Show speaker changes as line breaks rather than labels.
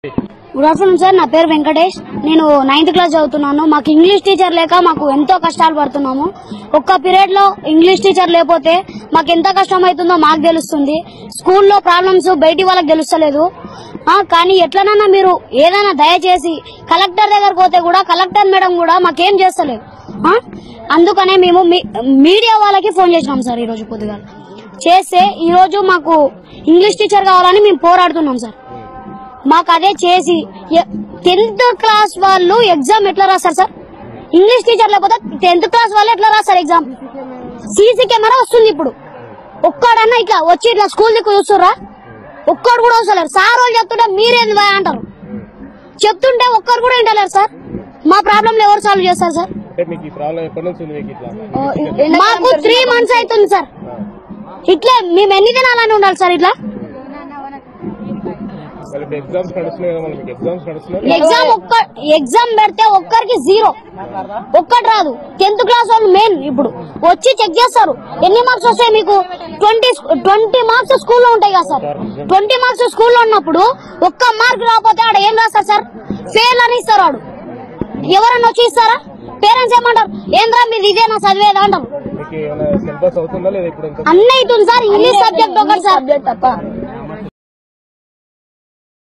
Good afternoon sir, నా పేరు వెంకటేష్. నేను 9th క్లాస్ చదువుతున్నాను. మాకు ఇంగ్లీష్ టీచర్ లేక మాకు ఎంతో కష్టాలు పడుతున్నాము. ఒక్క పీరియడ్ లో ఇంగ్లీష్ టీచర్ లేకపోతే మాకు ఎంత కష్టం అవుతుందో మాకు తెలుస్తుంది. స్కూల్లో ప్రాబ్లమ్స్ బయటి వాళ్ళకి తెలుస్తలేదు. కానీ ఎట్లనన్నా మీరు ఏదైనా దయచేసి కలెక్టర్ దగ్గరకు పోతే కూడా కలెక్టర్ మేడం కూడా మాకేం చేస్తలేదు. అందుకనే మేము మీడియా వాళ్ళకి ఫోన్ చేసినాం సార్. ఈ రోజు పొద్దుగా చేస్తే ఈ రోజు మాకు ఇంగ్లీష్ టీచర్ కావాలని మేము పోరాడుతున్నాం సార్. మాకు అదే చేసి 10th క్లాస్ వాళ్ళు ఎగ్జామ్ ఎట్లా రాస్తారు సార్? ఇంగ్లీష్ టీచర్ లేకపోతే 10th క్లాస్ వాళ్ళు ఎట్లా రాస్తారు ఎగ్జామ్? సీసీ కెమెరా వస్తుంది. ఇప్పుడు ఒక్కడన్నా ఇట్లా వచ్చి ఇట్లా స్కూల్ దిక్కు చూస్తుర్రా? ఒక్కడు కూడా వస్తలేరు. సార్ వాళ్ళు చెప్తుంటే మీరేంది అంటారు. చెప్తుంటే ఒక్కరు కూడా వింటలేరు సార్. మా ప్రాబ్లం ఎవరు సాల్వ్ చేస్తారు సార్? మాకు 3 months అవుతుంది సార్. ఇట్లా మేము ఎన్ని దినాలని ఉండాలి సార్? ఇట్లా ఎగ్జామ్ పెడితే ఒక్కరికి 0, ఒక్కటి రాదు. 10th క్లాస్ వాళ్ళు మెయిన్ ఇప్పుడు వచ్చి చెక్ చేస్తారు. ఎన్ని మార్క్స్ వస్తాయి మీకు? 20 మార్క్స్ స్కూల్లో ఉంటాయి కదా సార్. 20 మార్క్స్ స్కూల్లో ఉన్నప్పుడు ఒక్క మార్క్ రాకపోతే ఆడ ఏం రాస్తారు సార్? ఫెయిల్ అని ఇస్తారు. వాడు ఎవరన్నా వచ్చి ఇస్తారా? పేరెంట్స్ ఏమంటారు? ఏంద్రా మీరు ఇదేనా చదివేదా అంటారు. అన్నీ అవుతుంది సార్. ఇంగ్లీష్ సబ్జెక్ట్ ఒకటి సార్ తప్ప